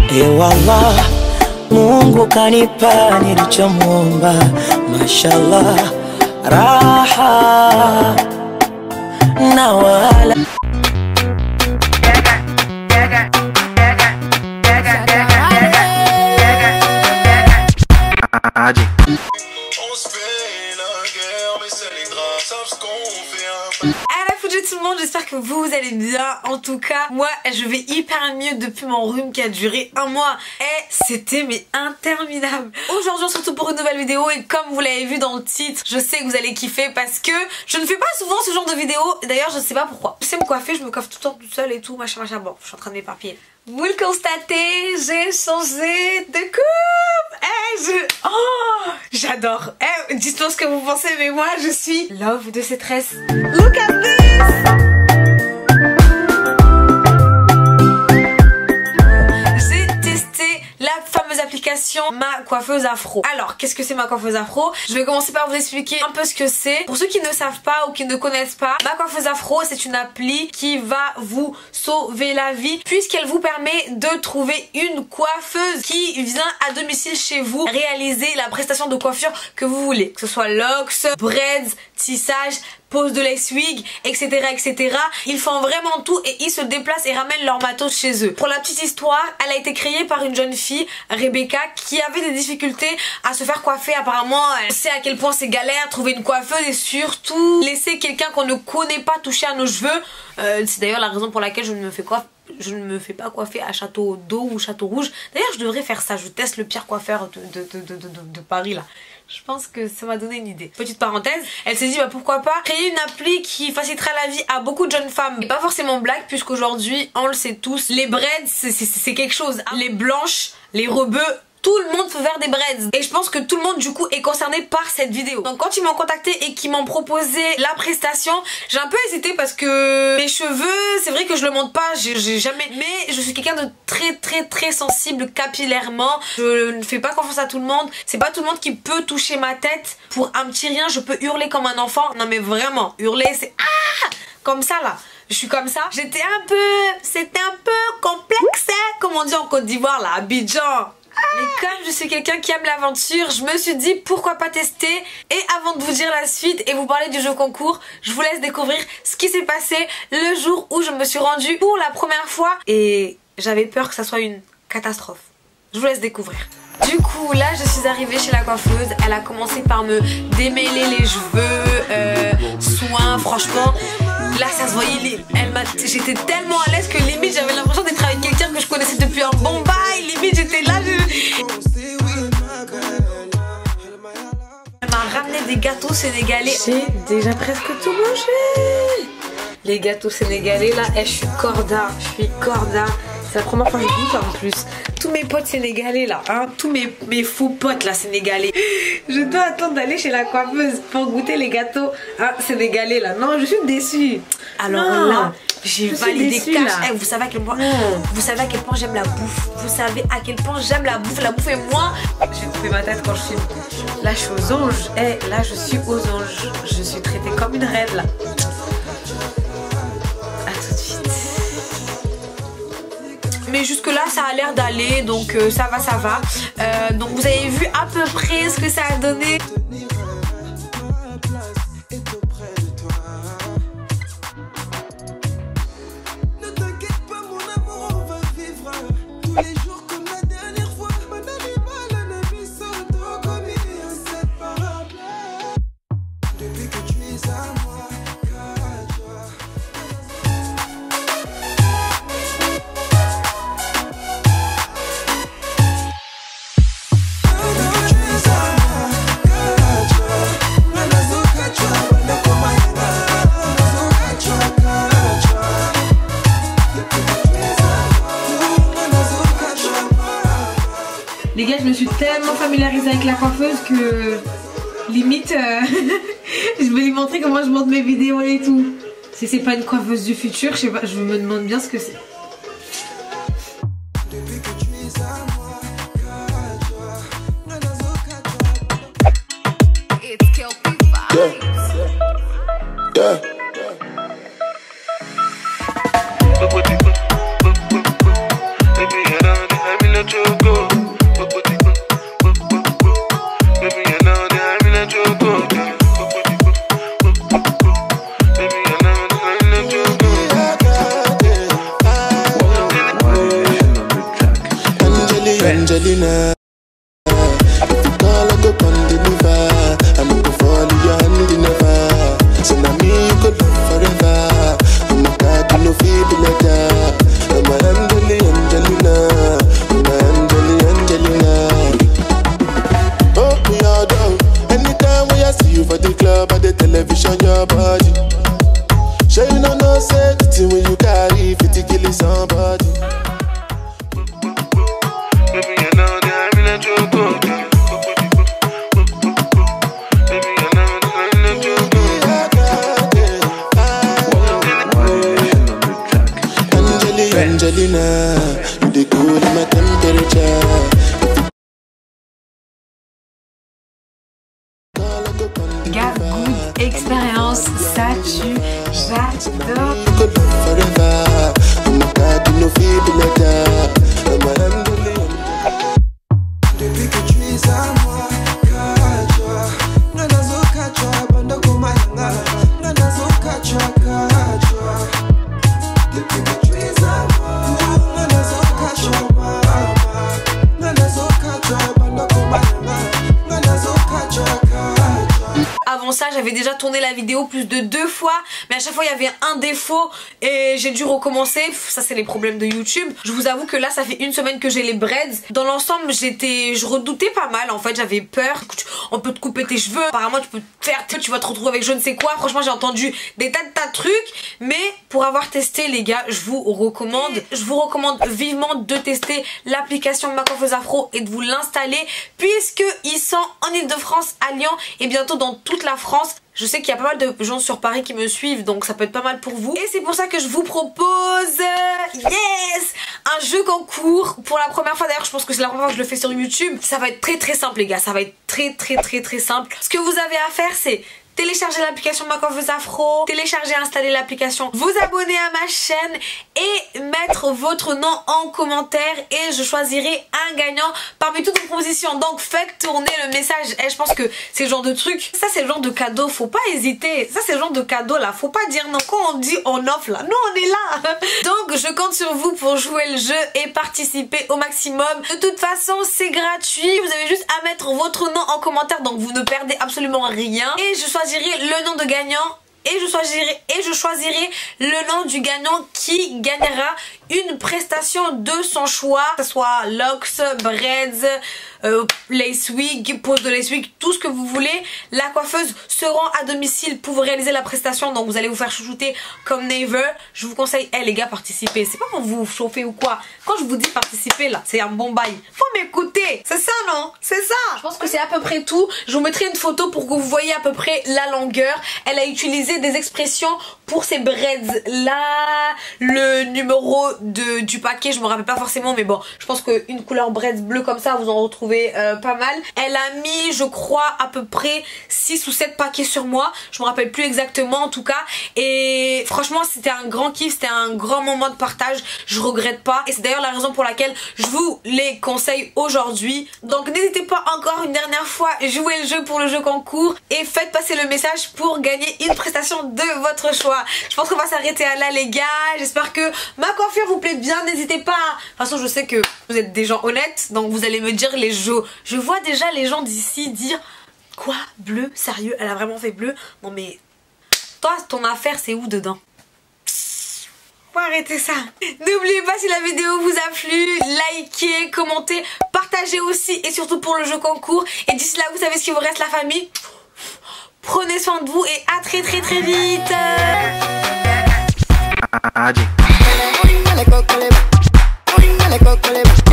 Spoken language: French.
Ewala, Mungu kanipa nilichomuomba, mashallah, raha na wala tout le monde, j'espère que vous allez bien. En tout cas, moi je vais hyper mieux depuis mon rhume qui a duré un mois et c'était mais interminable. Aujourd'hui on se retrouve pour une nouvelle vidéo et comme vous l'avez vu dans le titre, je sais que vous allez kiffer parce que je ne fais pas souvent ce genre de vidéo. D'ailleurs je ne sais pas pourquoi. Je sais me coiffer, je me coiffe tout le temps toute seule et tout, machin machin. Bon, je suis en train de m'éparpiller. Vous le constatez, j'ai changé de coupe. Oh, j'adore. Dites-moi ce que vous pensez, mais moi je suis love de ces tresses. Look at this. J'ai testé la fameuse application Ma Coiffeuse Afro. Alors, qu'est-ce que c'est Ma Coiffeuse Afro? Je vais commencer par vous expliquer un peu ce que c'est. Pour ceux qui ne savent pas ou qui ne connaissent pas, Ma Coiffeuse Afro, c'est une appli qui va vous sauver la vie puisqu'elle vous permet de trouver une coiffeuse qui vient à domicile chez vous réaliser la prestation de coiffure que vous voulez. Que ce soit locks, braids, tissage, pose de lace wig, etc, etc. Ils font vraiment tout et ils se déplacent et ramènent leur matos chez eux. Pour la petite histoire, elle a été créée par une jeune fille, Rebecca, qui avait des difficultés à se faire coiffer. Apparemment, elle sait à quel point c'est galère trouver une coiffeuse et surtout laisser quelqu'un qu'on ne connaît pas toucher à nos cheveux. C'est d'ailleurs la raison pour laquelle je ne me fais pas coiffer à Château d'Eau ou Château Rouge. D'ailleurs je devrais faire ça, je teste le pire coiffeur de Paris là. Je pense que ça m'a donné une idée. Petite parenthèse, elle s'est dit bah pourquoi pas créer une appli qui facilitera la vie à beaucoup de jeunes femmes. Et pas forcément black puisqu'aujourd'hui on le sait tous, les braids c'est quelque chose. Les blanches, les rebeux, tout le monde peut faire des braids et je pense que tout le monde du coup est concerné par cette vidéo. Donc quand ils m'ont contacté et qu'ils m'ont proposé la prestation, j'ai un peu hésité parce que mes cheveux, c'est vrai que je le monte pas, j'ai jamais, mais je suis quelqu'un de très sensible capillairement. Je ne fais pas confiance à tout le monde, c'est pas tout le monde qui peut toucher ma tête. Pour un petit rien je peux hurler comme un enfant, non mais vraiment hurler c'est ah comme ça là. Je suis comme ça. C'était un peu complexe, comme on dit en Côte d'Ivoire là, Abidjan. Mais comme je suis quelqu'un qui aime l'aventure, je me suis dit pourquoi pas tester. Et avant de vous dire la suite et vous parler du jeu concours, je vous laisse découvrir ce qui s'est passé le jour où je me suis rendue pour la première fois. Et j'avais peur que ça soit une catastrophe. Je vous laisse découvrir. Du coup là je suis arrivée chez la coiffeuse. Elle a commencé par me démêler les cheveux, soin, franchement. Là ça se voyait, j'étais tellement à l'aise que limite j'avais l'impression d'être avec quelqu'un que je connaissais depuis un bon bail. Limite j'étais là, Elle m'a ramené des gâteaux sénégalais. J'ai déjà presque tout mangé. Les gâteaux sénégalais là, je suis corda. C'est la première fois que je goûte en plus. Tous mes potes sénégalais là, hein, tous mes faux potes là sénégalais. Je dois attendre d'aller chez la coiffeuse pour goûter les gâteaux sénégalais là. Non, je suis déçue. Alors non, là, j'ai validé cash. Vous savez à quel point, j'aime la bouffe. Vous savez à quel point j'aime la bouffe. La bouffe et moi. Je vais couper ma tête quand je filme. Là, je suis aux anges. Là, je suis aux anges. Je suis traitée comme une reine là. Mais jusque là ça a l'air d'aller, donc ça va. Donc vous avez vu à peu près ce que ça a donné. Les gars, je me suis tellement familiarisée avec la coiffeuse que limite je vais lui montrer comment je monte mes vidéos et tout. Si c'est pas une coiffeuse du futur, je sais pas, je me demande bien ce que c'est. Angelina. If you call, I go come deliver. I'm not gonna fall in your hand never. So now me you could love forever. Oh my God, you know feel the letter. I'm a Angelina. I'm a Angelina. Oh me all down. Anytime when I see you for the club or the television, your body. Sure you know say the thing when you carry 50 kill somebody. Baby, you know that I'm in a joke. Baby, you know that I'm in a joke. Angelina, you the cool in my temperature. Gars, good expérience, ça tue, j'adore. Depuis que tu es à moi, Kachwa, Nanazo Kachwa, Banda Kumayanga, Nanazo Kachwa, Kachwa. Depuis que tu es à moi, Nanazo Kachwa, Mama, Nanazo Kachwa, Banda Kumayanga, Nanazo Kachwa, Kachwa. Avant ça, j'avais déjà tourné la vidéo plus de 2 fois, mais à chaque fois il y avait un défaut et j'ai dû recommencer. Ça c'est les problèmes de YouTube. Je vous avoue que là ça fait 1 semaine que j'ai les braids. Dans l'ensemble je redoutais pas mal en fait, j'avais peur. On peut te couper tes cheveux, apparemment tu peux te faire, tu vas te retrouver avec je ne sais quoi. Franchement j'ai entendu des tas de trucs, mais pour avoir testé les gars, je vous recommande vivement de tester l'application Ma Coiffeuse Afro et de vous l'installer, puisque ils sont en Ile-de-France, à Lyon et bientôt dans toute la France. Je sais qu'il y a pas mal de gens sur Paris qui me suivent, donc ça peut être pas mal pour vous. Et c'est pour ça que je vous propose, yes, un jeu concours. Pour la première fois d'ailleurs, je pense que c'est la première fois que je le fais sur YouTube. Ça va être très simple les gars, ça va être très simple. Ce que vous avez à faire, c'est télécharger l'application Ma Coiffeuse Afro, télécharger et installer l'application, vous abonner à ma chaîne et mettre votre nom en commentaire et je choisirai un gagnant parmi toutes vos propositions. Donc faites tourner le message. Et je pense que c'est le genre de truc, ça c'est le genre de cadeau, faut pas hésiter. Ça c'est le genre de cadeau là, faut pas dire non. Quand on dit on offre là, non on est là. Donc je compte sur vous pour jouer le jeu et participer au maximum. De toute façon c'est gratuit, vous avez juste à mettre votre nom en commentaire, donc vous ne perdez absolument rien. Et je choisirai le nom de gagnant et je choisirai le nom du gagnant qui gagnera une prestation de son choix, que ce soit locks, braids, lace wig, pose de lace wig, tout ce que vous voulez. La coiffeuse se rend à domicile pour vous réaliser la prestation, donc vous allez vous faire chouchouter comme never. Je vous conseille, les gars, participez. C'est pas pour vous chauffer ou quoi. Quand je vous dis participer là, c'est un bon bail. Faut m'écouter, c'est ça non? C'est ça. Je pense que c'est à peu près tout. Je vous mettrai une photo pour que vous voyez à peu près la longueur. Elle a utilisé des expressions pour ces braids là. Le numéro du paquet, je me rappelle pas forcément, mais bon, je pense qu'une couleur braids bleu comme ça, vous en retrouvez pas mal. Elle a mis, je crois, à peu près 6 ou 7 paquets sur moi. Je me rappelle plus exactement en tout cas. Et franchement, c'était un grand kiff, c'était un grand moment de partage. Je regrette pas. Et c'est d'ailleurs la raison pour laquelle je vous les conseille aujourd'hui. Donc n'hésitez pas encore une dernière fois, jouez le jeu pour le jeu concours et faites passer le message pour gagner une prestation de votre choix. Je pense qu'on va s'arrêter à là les gars. J'espère que ma coiffure vous plaît bien. N'hésitez pas. De toute façon, je sais que vous êtes des gens honnêtes, donc vous allez me dire les jeux. Je vois déjà les gens d'ici dire quoi, bleu, sérieux, elle a vraiment fait bleu. Non mais toi, ton affaire, c'est où dedans? Faut arrêter ça. N'oubliez pas, si la vidéo vous a plu, likez, commentez, partagez aussi et surtout pour le jeu concours. Et d'ici là, vous savez ce qu'il vous reste, la famille. Prenez soin de vous et à très vite. Dale coco, le